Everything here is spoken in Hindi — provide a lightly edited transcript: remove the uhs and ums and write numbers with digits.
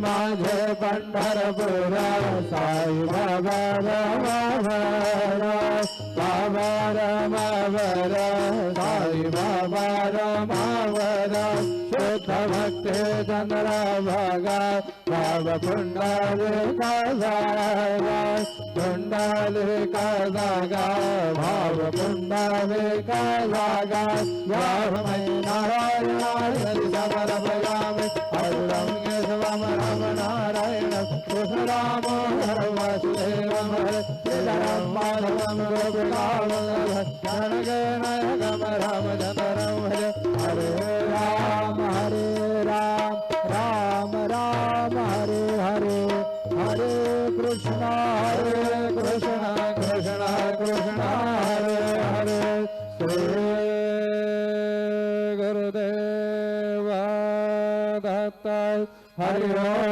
माझे पंढरपूर साई बाबा रमावर बाबा रमावर साई बाबा रमावर शुद्ध भक्ति चंद्र भगा भाव पुंडलिका जागा पुंडलिका जागा भाव पुंडलिका जागा यामय नारायण समर भगामि अरुणं केशवं राम नारायण कृष्ण राम हर वासुदेवं हरे श्रीधरं माधवं गोपिकावल्लभं जनगणनायकं रामचन्द्रं हरे हरे राम राम राम हरे हरे हरे कृष्ण कृष्ण कृष्ण हरे हरे श्री गुरुदेव दत्त हरि ओम।